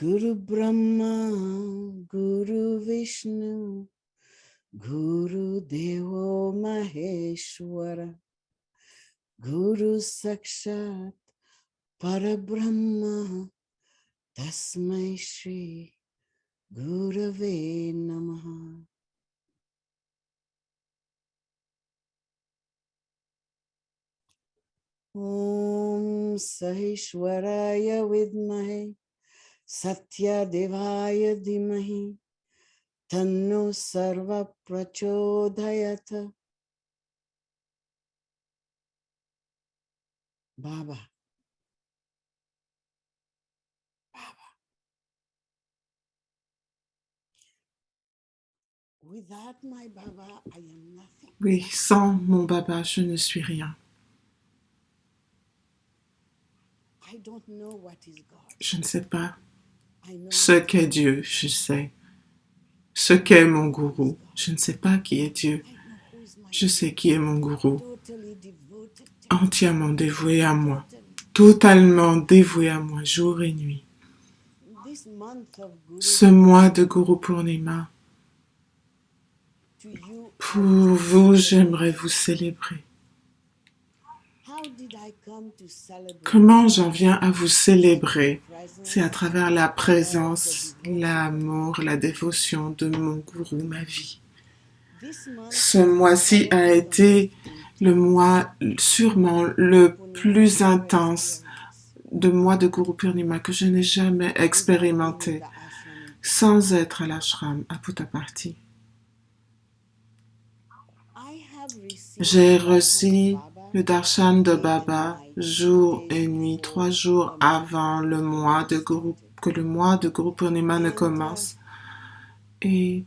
Guru Brahma, Guru Vishnu, Guru Devo Maheshwara, Guru Sakshat Parabrahma, Tasmai Shri Gurave Namaha. Om Sahishwaraya Vidmahe Satya Devaya Dhimahi Tanno Sarva Prachodayata. Baba, Baba. Without my Baba, I am nothing. Oui, sans mon Baba, je ne suis rien. I don't know what is God. Je ne sais pas I know ce qu'est Dieu, je sais. Ce qu'est mon gourou, je ne sais pas qui est Dieu. I know who is my Je sais qui est mon gourou, totally devoted to entièrement dévoué à moi, totally. totalement dévoué à moi, jour et nuit. This month of Guru Ce mois de Guru Purnima, to you, pour vous, j'aimerais vous célébrer. how did I come to celebrate? Comment j'en viens à vous célébrer? Presence, C'est à travers la présence, l'amour, la dévotion de mon gourou, ma vie. this month Ce mois-ci a été le mois sûrement le plus intense de mois de Guru Purnima que je n'ai jamais expérimenté sans être à l'ashram à Puttaparthi. J'ai reçu le darshan de Baba jour et nuit, 3 jours avant que le mois de Guru Purnima ne commence. Et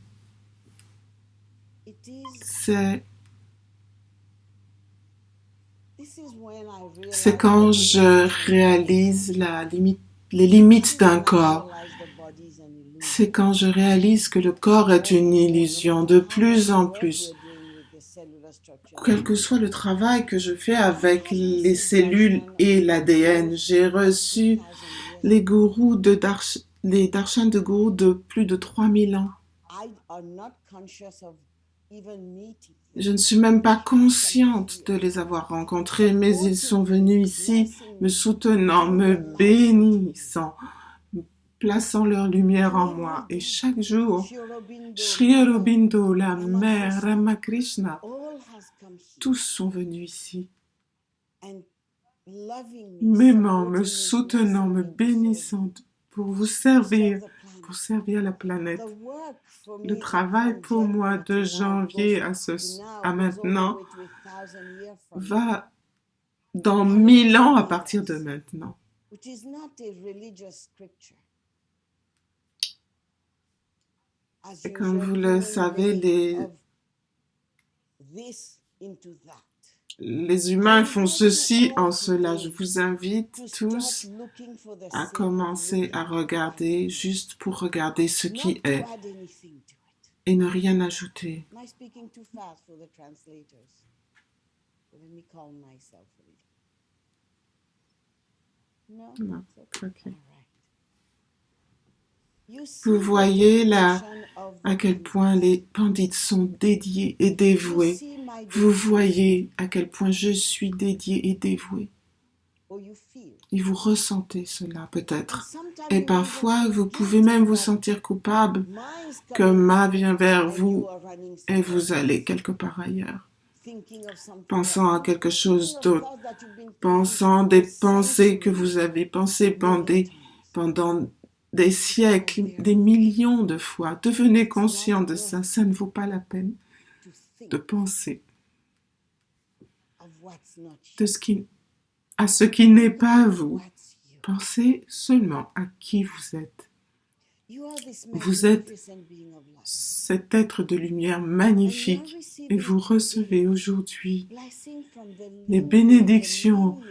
c'est quand je réalise les limites d'un corps. C'est quand je réalise que le corps est une illusion de plus en plus. Quel que soit le travail que je fais avec les cellules et l'ADN, j'ai reçu les darshans de gourous de plus de 3000 ans. Je ne suis même pas consciente de les avoir rencontrés, mais ils sont venus ici me soutenant, me bénissant, plaçant leur lumière en moi. Et chaque jour, Sri Aurobindo, la mère, Ramakrishna, tous sont venus ici, m'aimant, me soutenant, me bénissant pour vous servir, pour servir la planète. Le travail pour moi de janvier à maintenant va dans 1000 ans à partir de maintenant. Et comme vous le savez, les humains font ceci en cela. Je vous invite tous à commencer à regarder juste pour regarder ce qui est et ne rien ajouter. Non, okay. Vous voyez là à quel point les pandits sont dédiés et dévoués. Vous voyez à quel point je suis dédié et dévoué. Et vous ressentez cela peut-être. Et parfois, vous pouvez même vous sentir coupable que ma vient vers vous et vous allez quelque part ailleurs. Pensant à quelque chose d'autre. Pensant des pensées que vous avez pensées pendant des siècles, des millions de fois. Devenez conscient de ça. Ça ne vaut pas la peine de penser à ce qui n'est pas vous. Pensez seulement à qui vous êtes. Vous êtes cet être de lumière magnifique et vous recevez aujourd'hui les bénédictions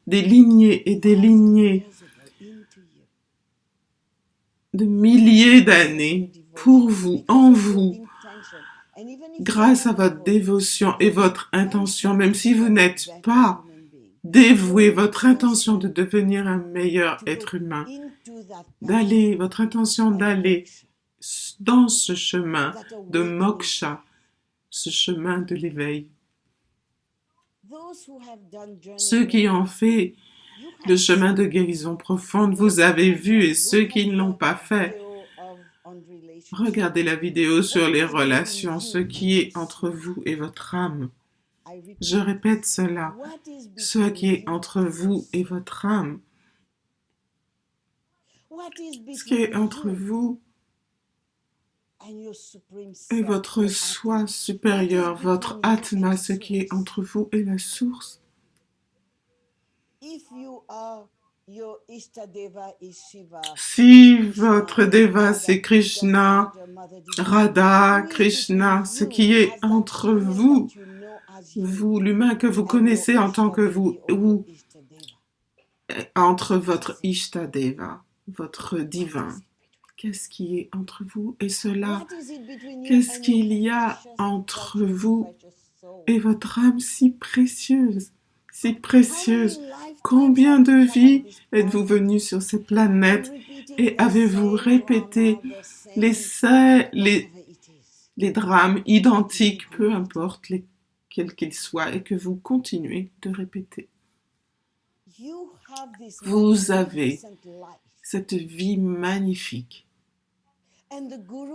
des lignées et des lignées de milliers d'années pour vous, en vous, grâce à votre dévotion et votre intention, même si vous n'êtes pas dévouer votre intention de devenir un meilleur être humain, votre intention d'aller dans ce chemin de moksha, ce chemin de l'éveil. Ceux qui ont fait le chemin de guérison profonde, vous avez vu, et ceux qui ne l'ont pas fait, regardez la vidéo sur les relations, ce qui est entre vous et votre âme. Je répète cela, ce qui est entre vous et votre âme. Ce qui est entre vous et votre soi supérieur, votre atma, ce qui est entre vous et la source. Si votre Deva c'est Krishna, Radha, Krishna, ce qui est entre vous, vous, l'humain que vous connaissez en tant que vous, ou entre votre Ishtadeva, votre divin. Qu'est-ce qui est entre vous et cela? Qu'est-ce qu'il y a entre vous et votre âme si précieuse? Si précieuse. Combien de vies êtes-vous venu sur cette planète et avez-vous répété les drames identiques, peu importe quels qu'ils soient, et que vous continuez de répéter? Vous avez cette vie magnifique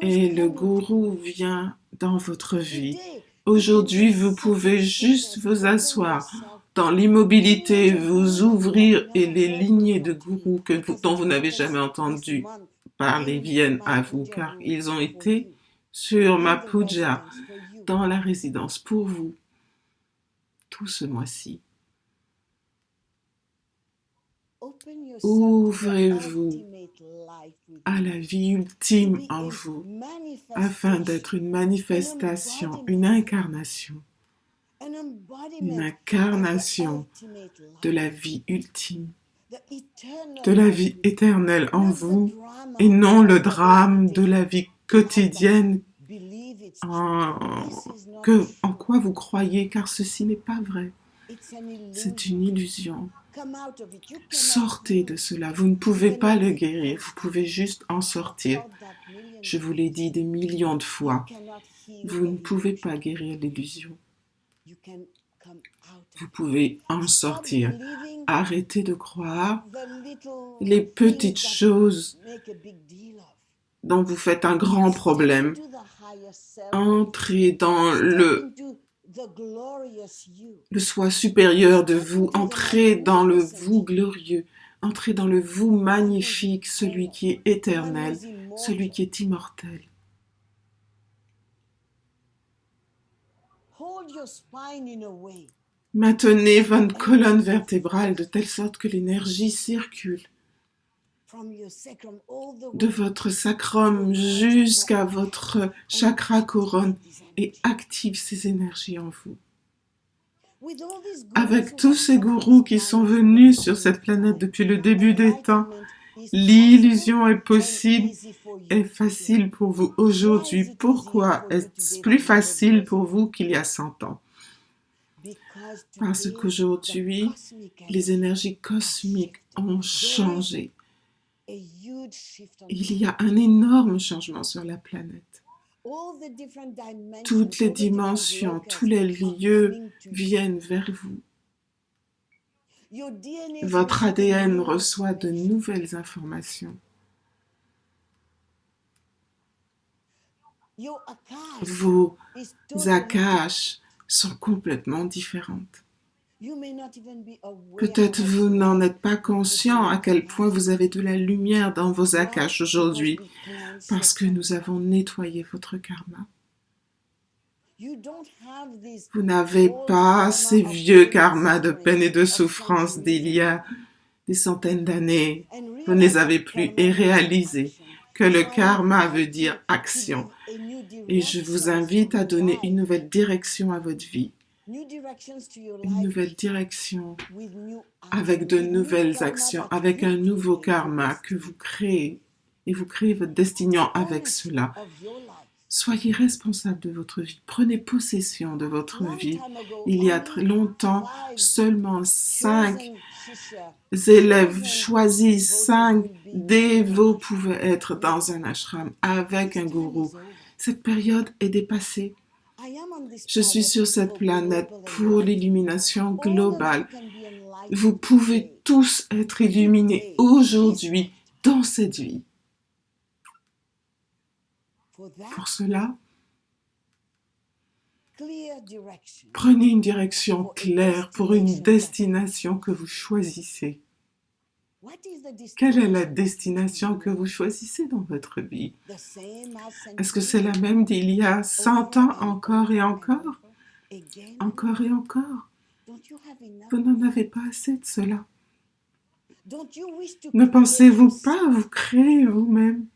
et le gourou vient dans votre vie. Aujourd'hui, vous pouvez juste vous asseoir dans l'immobilité, vous ouvrir et les lignées de gourous dont vous n'avez jamais entendu parler viennent à vous, car ils ont été sur ma puja dans la résidence pour vous tout ce mois-ci. Ouvrez-vous à la vie ultime en vous, afin d'être une manifestation, une incarnation de la vie ultime, de la vie éternelle en vous, et non le drame de la vie quotidienne en quoi vous croyez, car ceci n'est pas vrai. C'est une illusion. Sortez de cela. Vous ne pouvez pas le guérir. Vous pouvez juste en sortir. Je vous l'ai dit des millions de fois. Vous ne pouvez pas guérir l'illusion. Vous pouvez en sortir. Arrêtez de croire les petites choses dont vous faites un grand problème. Entrez dans le soi supérieur de vous, entrez dans le vous glorieux, entrez dans le vous magnifique, celui qui est éternel, celui qui est immortel. Maintenez votre colonne vertébrale de telle sorte que l'énergie circule de votre sacrum jusqu'à votre chakra couronne et active ces énergies en vous. Avec tous ces gourous qui sont venus sur cette planète depuis le début des temps, l'illusion est possible et facile pour vous aujourd'hui. Pourquoi est-ce plus facile pour vous qu'il y a 100 ans? Parce qu'aujourd'hui, les énergies cosmiques ont changé. Il y a un énorme changement sur la planète. Toutes les dimensions, tous les lieux viennent vers vous. Votre ADN reçoit de nouvelles informations. Vos akashs sont complètement différentes. Peut-être vous n'en êtes pas conscient à quel point vous avez de la lumière dans vos akashs aujourd'hui, parce que nous avons nettoyé votre karma. Vous n'avez pas ces vieux karmas de peine et de souffrance d'il y a des centaines d'années. Vous ne les avez plus et réalisez que le karma veut dire action. Et je vous invite à donner une nouvelle direction à votre vie. Une nouvelle direction avec de nouvelles actions, avec un nouveau karma que vous créez. Et vous créez votre destinée avec cela. Soyez responsable de votre vie. Prenez possession de votre vie. Il y a très longtemps, seulement 5 élèves choisis, 5 dévots pouvaient être dans un ashram avec un gourou. Cette période est dépassée. Je suis sur cette planète pour l'illumination globale. Vous pouvez tous être illuminés aujourd'hui dans cette vie. Pour cela, prenez une direction claire pour une destination que vous choisissez. Quelle est la destination que vous choisissez dans votre vie? Est-ce que c'est la même d'il y a 100 ans, encore et encore? Encore et encore? Vous n'en avez pas assez de cela. Ne pensez-vous pas vous créer vous-même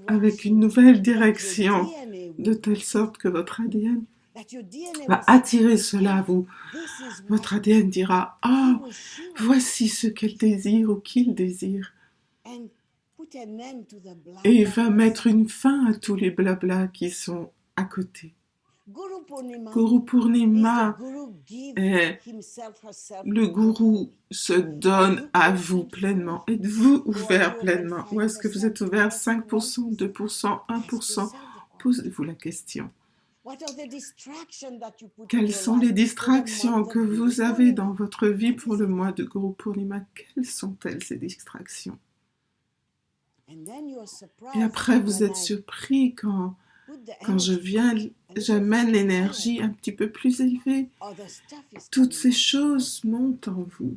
avec une nouvelle direction, de telle sorte que votre ADN va attirer cela à vous. Votre ADN dira, « Ah, voici ce qu'elle désire ou qu'il désire. » Et il va mettre une fin à tous les blablas qui sont à côté. Guru Purnima est le gourou se donne à vous pleinement. Êtes-vous ouvert pleinement? Ou est-ce que vous êtes ouvert 5%, 2%, 1%? Posez-vous la question. Quelles sont les distractions que vous avez dans votre vie pour le mois de Guru Purnima? Quelles sont-elles ces distractions? Et après, vous êtes surpris quand j'amène l'énergie un petit peu plus élevée. Toutes ces choses montent en vous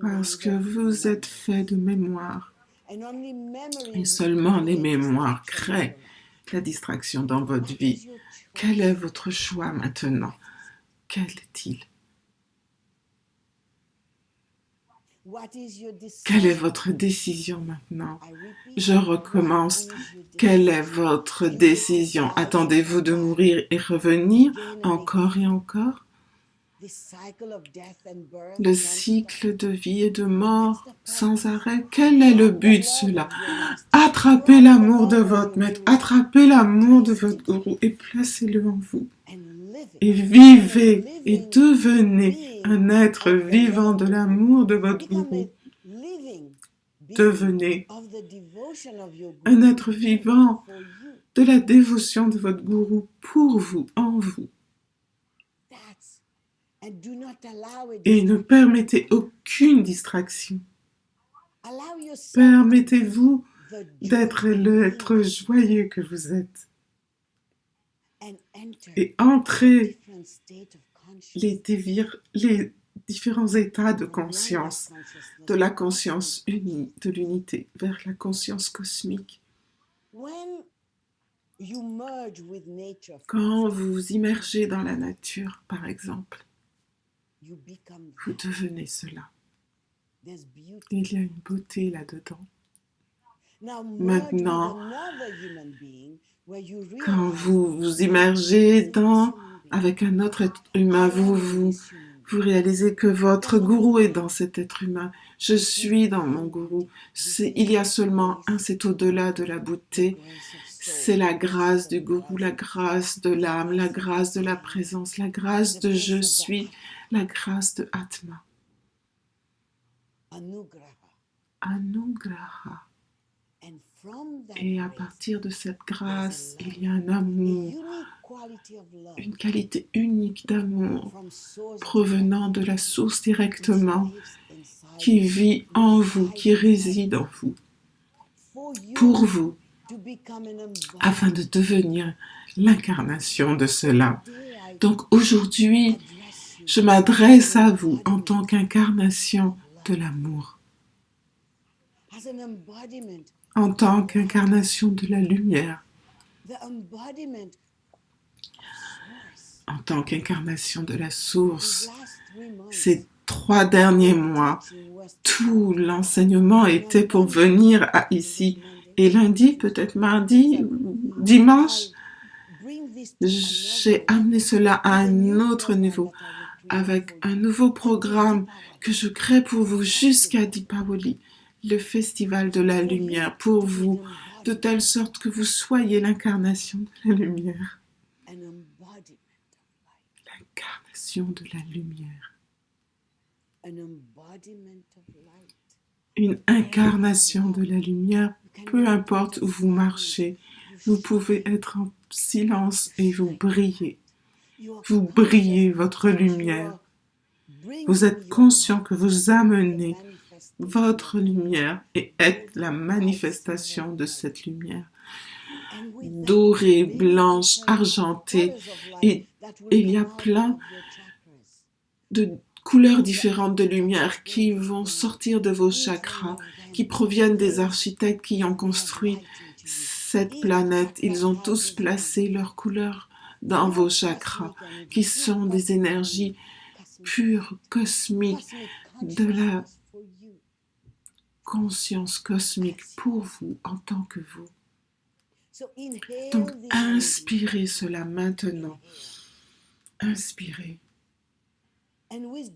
parce que vous êtes fait de mémoire. Et seulement les mémoires créent la distraction dans votre vie. Quel est votre choix maintenant? Quel est-il? Quelle est votre décision maintenant? Je recommence. Quelle est votre décision? Attendez-vous de mourir et revenir encore et encore? Le cycle de vie et de mort sans arrêt. Quel est le but de cela? Attrapez l'amour de votre maître, attrapez l'amour de votre gourou et placez-le en vous. Et vivez et devenez un être vivant de l'amour de votre gourou. Devenez un être vivant de la dévotion de votre gourou pour vous, en vous. Et ne permettez aucune distraction. Permettez-vous d'être l'être joyeux que vous êtes. Et entrez les différents états de conscience, de la conscience unie, de l'unité, vers la conscience cosmique. Quand vous vous immergez dans la nature, par exemple, vous devenez cela. Il y a une beauté là-dedans. Maintenant, quand vous vous immergez avec un autre être humain, vous réalisez que votre gourou est dans cet être humain. Je suis dans mon gourou. Il y a seulement un, c'est au-delà de la beauté. C'est la grâce du gourou, la grâce de l'âme, la grâce de la présence, la grâce de je suis, la grâce de Atma. Anugraha. Et à partir de cette grâce, il y a un amour, une qualité unique d'amour provenant de la source directement, qui vit en vous, qui réside en vous, pour vous, afin de devenir l'incarnation de cela. Donc aujourd'hui, je m'adresse à vous en tant qu'incarnation de l'amour, en tant qu'incarnation de la lumière, en tant qu'incarnation de la source. Ces 3 derniers mois, tout l'enseignement était pour venir ici. Et lundi, peut-être mardi, dimanche, j'ai amené cela à un autre niveau, avec un nouveau programme que je crée pour vous jusqu'à Deepavali, le festival de la lumière, pour vous de telle sorte que vous soyez l'incarnation de la lumière. L'incarnation de la lumière. Une incarnation de la lumière, peu importe où vous marchez, vous pouvez être en silence et vous brillez. Vous brillez votre lumière. Vous êtes conscient que vous amenez votre lumière et êtes la manifestation de cette lumière. Dorée, blanche, argentée, et il y a plein de couleurs différentes de lumière qui vont sortir de vos chakras, qui proviennent des architectes qui ont construit cette planète. Ils ont tous placé leurs couleurs dans vos chakras, qui sont des énergies pures, cosmiques, de la conscience cosmique pour vous en tant que vous. Donc, inspirez cela maintenant. Inspirez.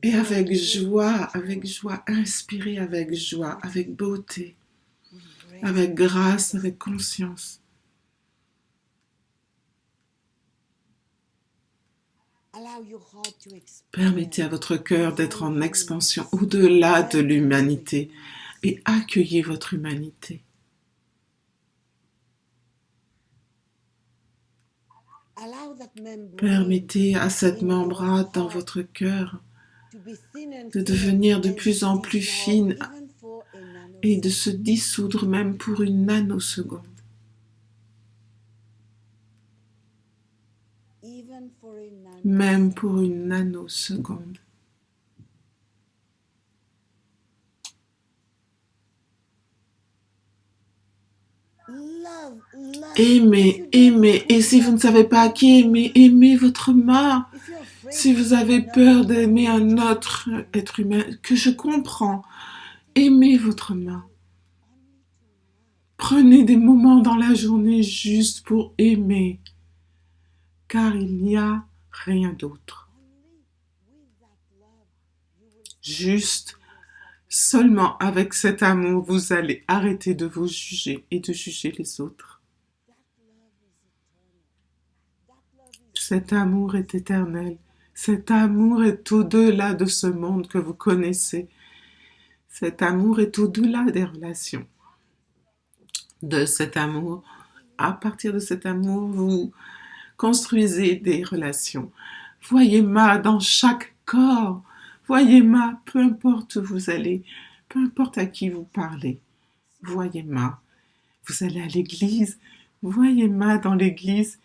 Et avec joie, inspirez avec joie, avec beauté, avec grâce, avec conscience. Permettez à votre cœur d'être en expansion au-delà de l'humanité et accueillez votre humanité. Permettez à cette membrane dans votre cœur de devenir de plus en plus fine et de se dissoudre même pour une nanoseconde. Même pour une nanoseconde. Aimez, aimez. Et si vous ne savez pas à qui aimer, aimez votre main. Si vous avez peur d'aimer un autre être humain, que je comprends, aimez votre main. Prenez des moments dans la journée juste pour aimer, car il n'y a rien d'autre. Juste, seulement avec cet amour, vous allez arrêter de vous juger et de juger les autres. Cet amour est éternel. Cet amour est au-delà de ce monde que vous connaissez. Cet amour est au-delà des relations. De cet amour, à partir de cet amour, vous construisez des relations. Voyez Ma dans chaque corps. Voyez Ma, peu importe où vous allez, peu importe à qui vous parlez. Voyez Ma. Vous allez à l'église. Voyez Ma dans l'église.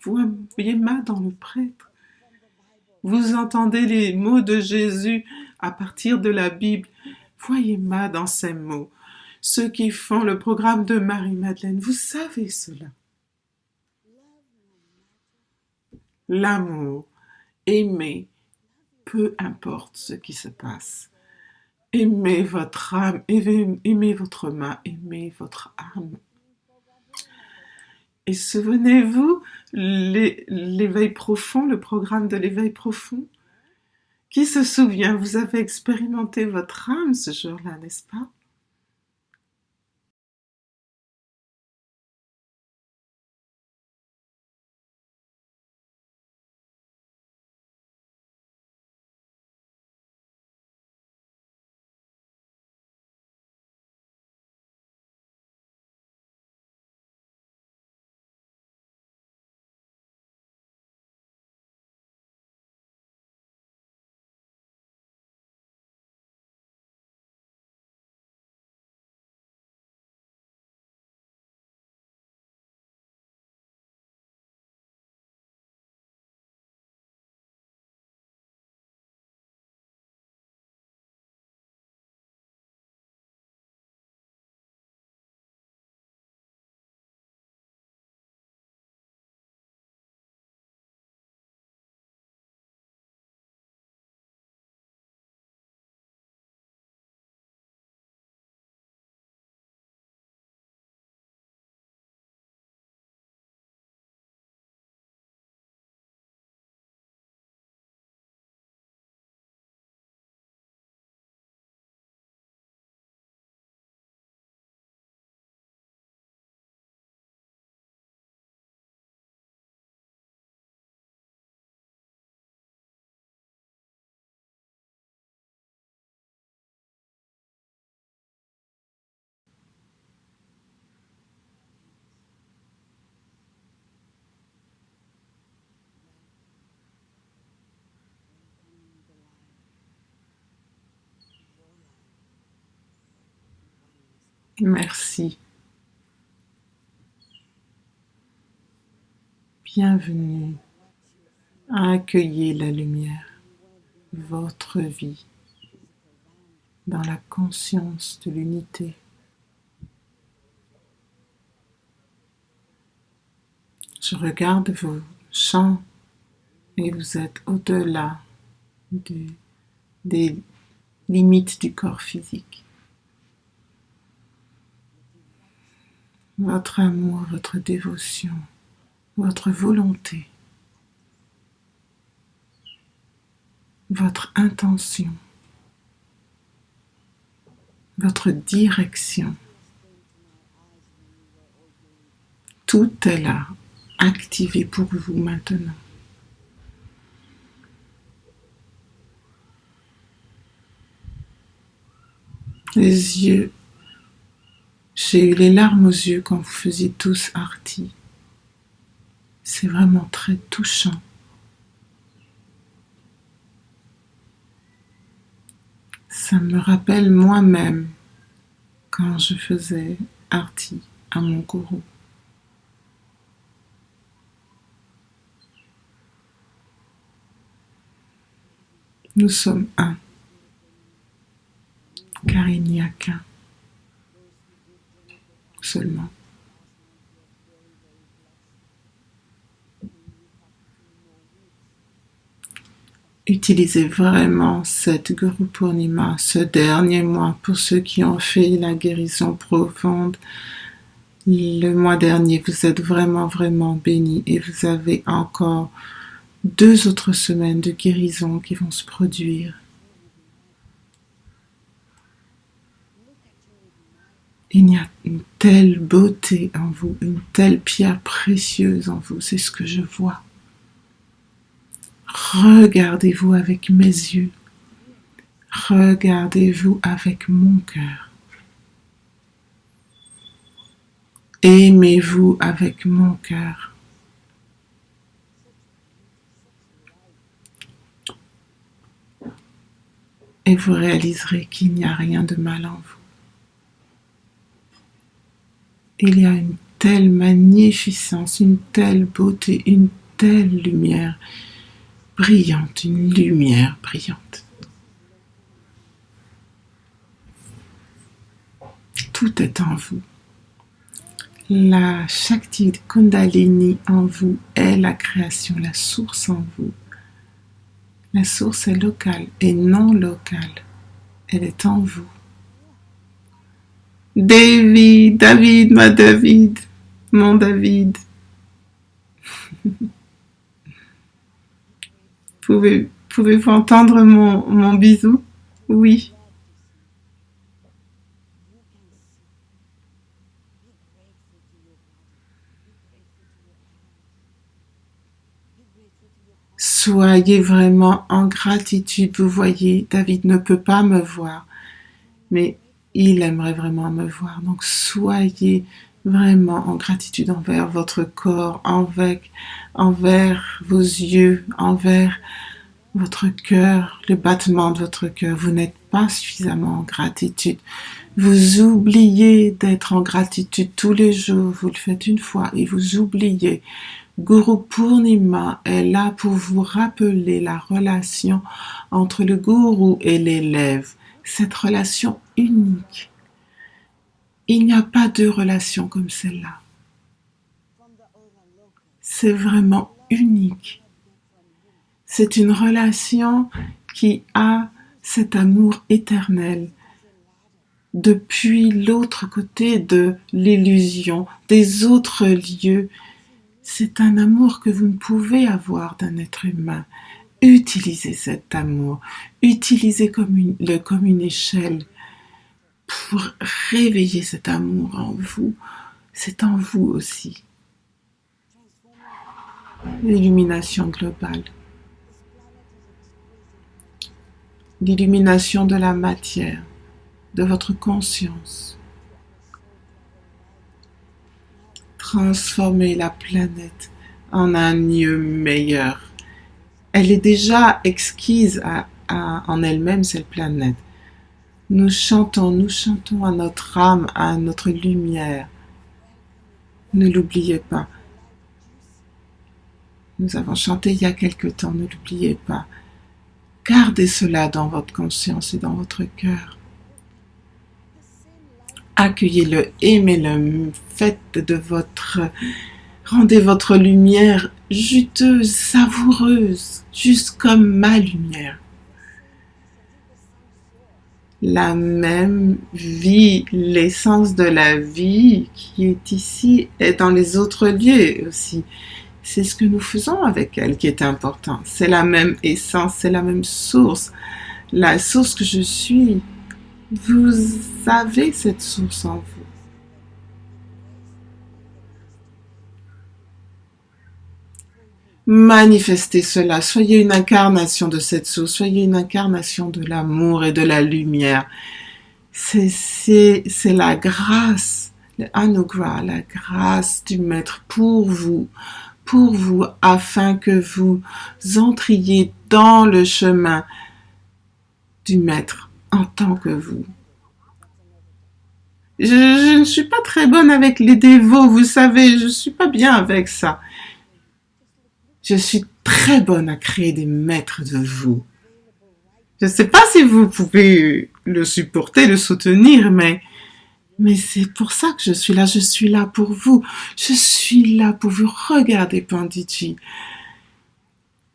Voyez Ma dans le prêtre. Vous entendez les mots de Jésus à partir de la Bible. Voyez Ma dans ces mots. Ceux qui font le programme de Marie-Madeleine, vous savez cela. L'amour, aimer, peu importe ce qui se passe. Aimez votre âme, aimez votre main, aimez votre âme. Et souvenez-vous, l'éveil profond, le programme de l'éveil profond, qui se souvient, vous avez expérimenté votre âme ce jour-là, n'est-ce pas? Merci. Bienvenue. Accueillez la lumière, votre vie, dans la conscience de l'unité. Je regarde vos champs et vous êtes au-delà des limites du corps physique. Votre amour, votre dévotion, votre volonté, votre intention, votre direction, tout est là, activé pour vous maintenant. Les yeux, j'ai eu les larmes aux yeux quand vous faisiez tous Arti. C'est vraiment très touchant. Ça me rappelle moi-même quand je faisais Arti à mon gourou. Nous sommes un, car il n'y a qu'un seulement. Utilisez vraiment cette Guru Purnima, ce dernier mois, pour ceux qui ont fait la guérison profonde. Le mois dernier, vous êtes vraiment, vraiment bénis et vous avez encore 2 autres semaines de guérison qui vont se produire. Il y a une telle beauté en vous, une telle pierre précieuse en vous, c'est ce que je vois. Regardez-vous avec mes yeux, regardez-vous avec mon cœur. Aimez-vous avec mon cœur. Et vous réaliserez qu'il n'y a rien de mal en vous. Il y a une telle magnificence, une telle beauté, une telle lumière brillante, une lumière brillante. Tout est en vous. La Shakti Kundalini en vous est la création, la source en vous. La source est locale et non locale. Elle est en vous. David, ma David, mon David. Pouvez-vous entendre mon bisou? Oui. Soyez vraiment en gratitude. Vous voyez, David ne peut pas me voir, mais il aimerait vraiment me voir. Donc soyez vraiment en gratitude envers votre corps, envers vos yeux, envers votre cœur, le battement de votre cœur. Vous n'êtes pas suffisamment en gratitude. Vous oubliez d'être en gratitude tous les jours. Vous le faites une fois et vous oubliez. Guru Purnima est là pour vous rappeler la relation entre le gourou et l'élève. Cette relation unique. Il n'y a pas de relation comme celle-là. C'est vraiment unique. C'est une relation qui a cet amour éternel depuis l'autre côté de l'illusion, des autres lieux. C'est un amour que vous ne pouvez avoir d'un être humain. Utilisez cet amour, utilisez comme une échelle pour réveiller cet amour en vous. C'est en vous aussi. L'illumination globale. L'illumination de la matière, de votre conscience. Transformez la planète en un lieu meilleur. Elle est déjà exquise en elle-même, cette planète. Nous chantons à notre âme, à notre lumière. Ne l'oubliez pas. Nous avons chanté il y a quelque temps, ne l'oubliez pas. Gardez cela dans votre conscience et dans votre cœur. Accueillez-le, aimez-le, rendez votre lumière juteuse, savoureuse, juste comme ma lumière. La même vie, l'essence de la vie qui est ici est dans les autres lieux aussi. C'est ce que nous faisons avec elle qui est important. C'est la même essence, c'est la même source. La source que je suis, vous avez cette source en vous. Manifestez cela, soyez une incarnation de cette source, soyez une incarnation de l'amour et de la lumière. C'est la grâce, le anugrah, la grâce du Maître pour vous, afin que vous entriez dans le chemin du Maître en tant que vous. Je ne suis pas très bonne avec les dévots, vous savez, je ne suis pas bien avec ça. Je suis très bonne à créer des maîtres de vous. Je ne sais pas si vous pouvez le supporter, le soutenir, mais c'est pour ça que je suis là. Je suis là pour vous. Je suis là pour vous. Regardez Panditji.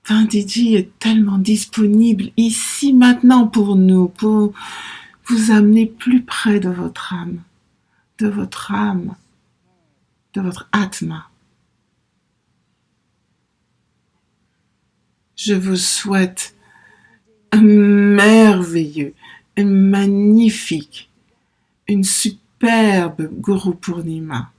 Panditji est tellement disponible ici maintenant pour nous, pour vous amener plus près de votre âme, de votre Atma. Je vous souhaite un merveilleux, un magnifique, une superbe Guru Purnima.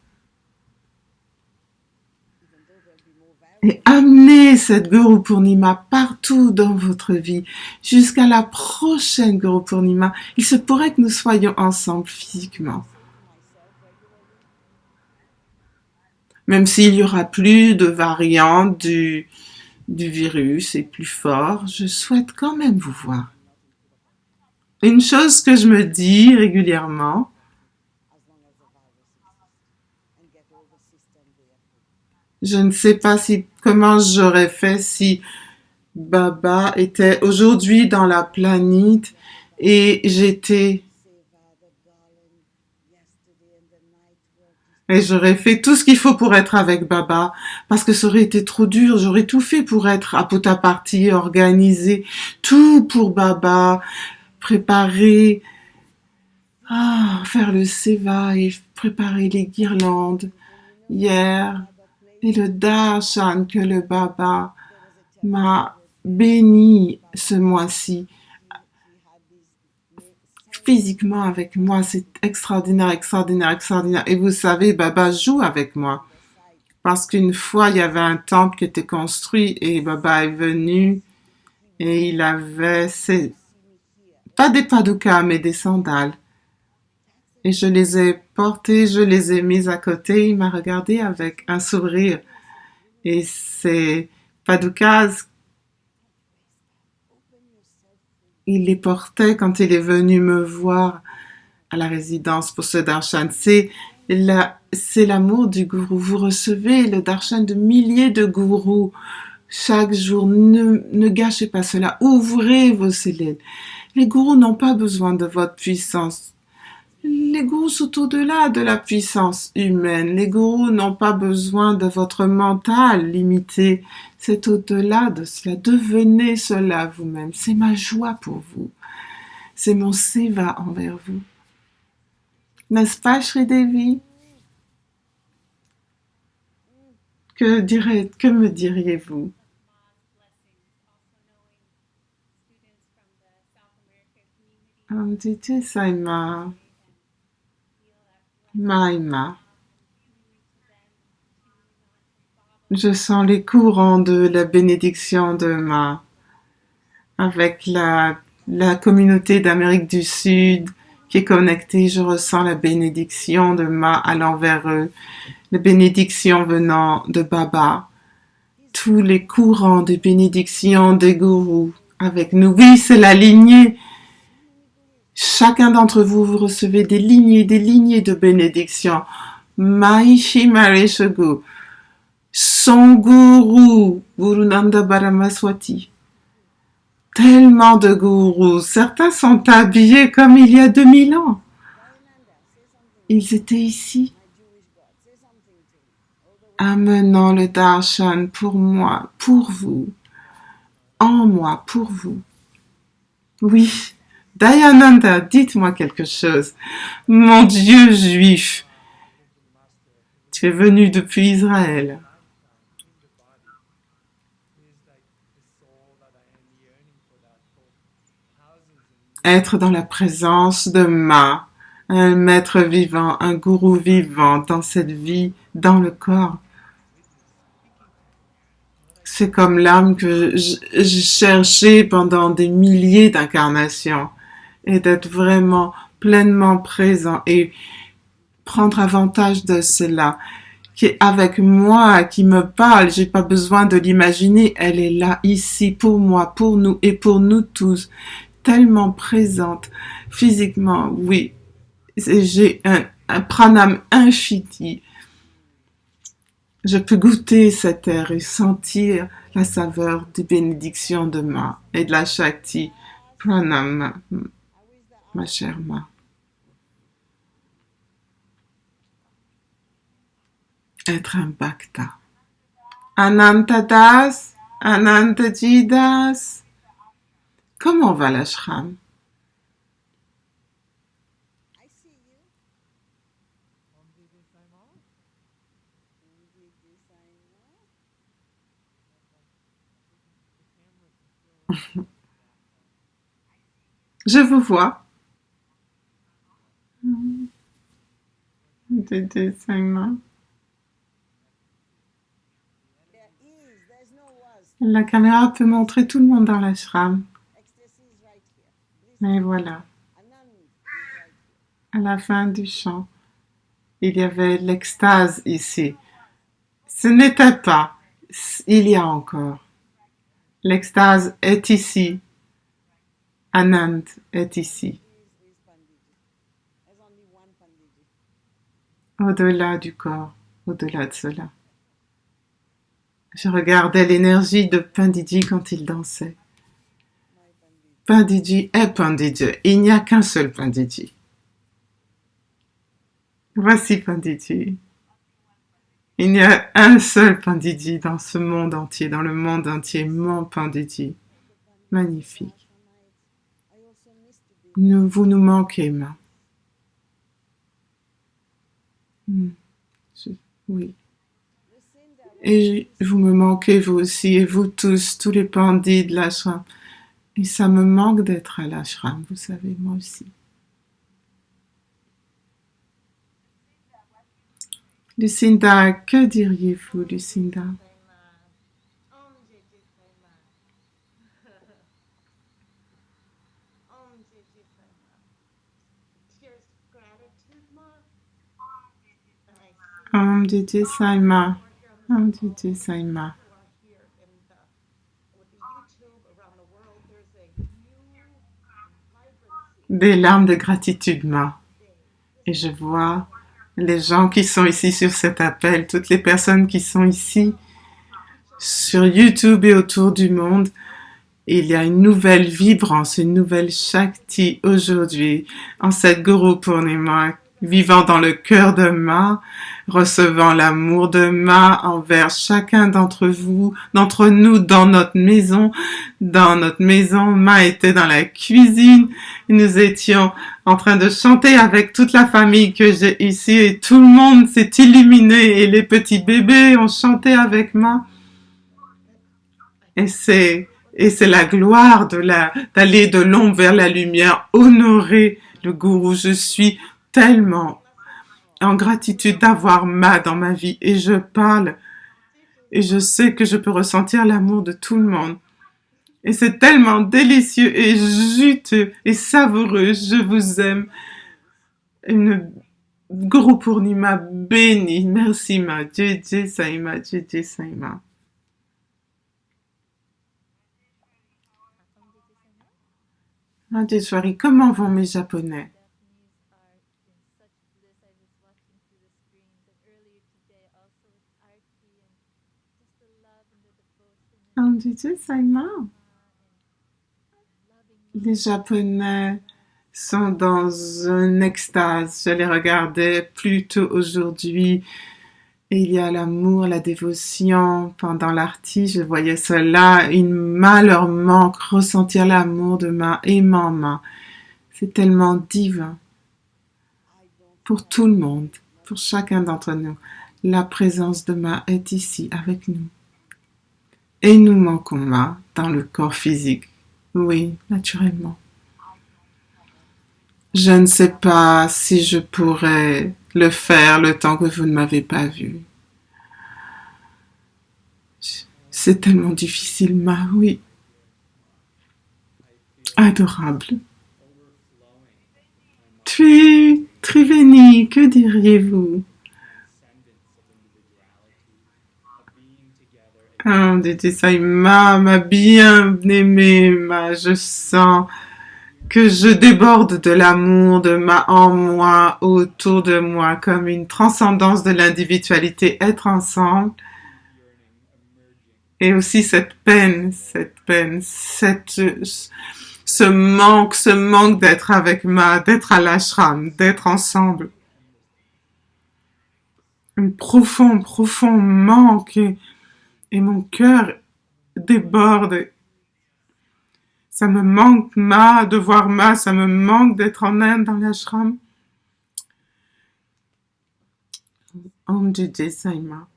Et amenez cette Guru Purnima partout dans votre vie, jusqu'à la prochaine Guru Purnima. Il se pourrait que nous soyons ensemble physiquement. Même s'il y aura plus de variantes du virus est plus fort, je souhaite quand même vous voir. Une chose que je me dis régulièrement, je ne sais pas comment j'aurais fait si Baba était aujourd'hui dans la planète et j'aurais fait tout ce qu'il faut pour être avec Baba, parce que ça aurait été trop dur. J'aurais tout fait pour être à Puttaparthi, organiser tout pour Baba, préparer, faire le seva et préparer les guirlandes hier, et le darshan que le Baba m'a béni ce mois-ci. Physiquement avec moi, c'est extraordinaire. Et vous savez, Baba joue avec moi. Parce qu'une fois, il y avait un temple qui était construit et Baba est venu et il avait pas des padukas, mais des sandales. Et je les ai portées, je les ai mises à côté. Il m'a regardé avec un sourire. Et ces padukas, il les portait quand il est venu me voir à la résidence pour ce darshan. C'est l'amour du gourou. Vous recevez le darshan de milliers de gourous chaque jour. Ne gâchez pas cela. Ouvrez vos cellules. Les gourous n'ont pas besoin de votre puissance. Les gourous sont au-delà de la puissance humaine. Les gourous n'ont pas besoin de votre mental limité. C'est au-delà de cela. Devenez cela vous-même. C'est ma joie pour vous. C'est mon seva envers vous. N'est-ce pas, Shri Devi? Que me diriez-vous? Amditi Saima. Maïma. Je sens les courants de la bénédiction de Ma avec la communauté d'Amérique du Sud qui est connectée. Je ressens la bénédiction de Ma allant vers eux, la bénédiction venant de Baba, tous les courants de bénédiction des gourous avec nous. Oui, c'est la lignée. Chacun d'entre vous, vous recevez des lignées de bénédictions. Maishi Mareshogu, son gourou, Guru Nanda Baramaswati. Tellement de gourous. Certains sont habillés comme il y a 2000 ans. Ils étaient ici, amenant le darshan pour moi, pour vous, en moi, pour vous. Oui, Dayananda, dites-moi quelque chose. Mon Dieu juif, tu es venu depuis Israël. Être dans la présence de Ma, un maître vivant, un gourou vivant dans cette vie, dans le corps. C'est comme l'âme que je cherchais pendant des milliers d'incarnations et d'être vraiment pleinement présent et prendre avantage de cela qui est avec moi, qui me parle. J'ai pas besoin de l'imaginer. Elle est là, ici, pour moi, pour nous et pour nous tous. Tellement présente physiquement, oui. J'ai un pranam infini. Je peux goûter cet air et sentir la saveur des bénédictions de Ma et de la Shakti. Pranam, ma chère Ma. Être un Bhakta. Anantadas, Anantajidas. Comment va l'ashram? Je vous vois. Dédé Saima. La caméra peut montrer tout le monde dans l'ashram. Et voilà. À la fin du chant, il y avait l'extase ici. Ce n'était pas. Il y a encore. L'extase est ici. Anand est ici. Au-delà du corps, au-delà de cela. Je regardais l'énergie de Pandiji quand il dansait. Pandiji est Pandiji. Il n'y a qu'un seul Pandiji. Voici Pandiji. Il n'y a un seul Pandiji dans ce monde entier, dans le monde entier, mon Pandiji. Magnifique. Vous nous manquez, Ma. Oui. Et vous me manquez, vous aussi, et vous tous les pandits de l'ashram. Et ça me manque d'être à l'ashram, vous savez, moi aussi. Lucinda, que diriez-vous, Lucinda? Om Didi Saima. Om Didi Saima. Des larmes de gratitude, Ma. Et je vois les gens qui sont ici sur cet appel, toutes les personnes qui sont ici sur YouTube et autour du monde. Il y a une nouvelle vibrance, une nouvelle Shakti aujourd'hui, en cette Guru Purnima, vivant dans le cœur de Ma, recevant l'amour de Ma envers chacun d'entre vous, d'entre nous dans notre maison. Dans notre maison, Ma était dans la cuisine. Nous étions en train de chanter avec toute la famille que j'ai ici et tout le monde s'est illuminé et les petits bébés ont chanté avec Ma. Et c'est la gloire d'aller de l'ombre vers la lumière, honorer le gourou. Je suis tellement en gratitude d'avoir Ma dans ma vie et je parle et je sais que je peux ressentir l'amour de tout le monde. Et c'est tellement délicieux et juteux et savoureux. Je vous aime. Une Guru Purnima bénie. Merci Ma. Jai Saima, Jai Saima. Indeswari, comment vont mes japonais? Saima. Les japonais sont dans une extase. Je les regardais plus tôt aujourd'hui. Et il y a l'amour, la dévotion. Pendant l'arti, je voyais cela. Une main leur manque, ressentir l'amour de ma aimant main. C'est tellement divin. Pour tout le monde, pour chacun d'entre nous, la présence de Ma est ici avec nous. Et nous manquons Ma dans le corps physique. Oui, naturellement. Je ne sais pas si je pourrais le faire le temps que vous ne m'avez pas vu. C'est tellement difficile, Ma, oui. Adorable. Triveni, que diriez-vous? Oh, Didi Saïma, ma bien-aimée, Ma, je sens que je déborde de l'amour de Ma en moi, autour de moi, comme une transcendance de l'individualité, être ensemble. Et aussi cette peine, ce manque d'être avec Ma, d'être à l'ashram, d'être ensemble. Un profond manque et mon cœur déborde. Ça me manque Ma, de voir Ma, ça me manque d'être en Inde dans l'ashram. Om Jai Saima.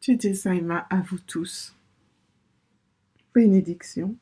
Jai Saima à vous tous. Bénédiction.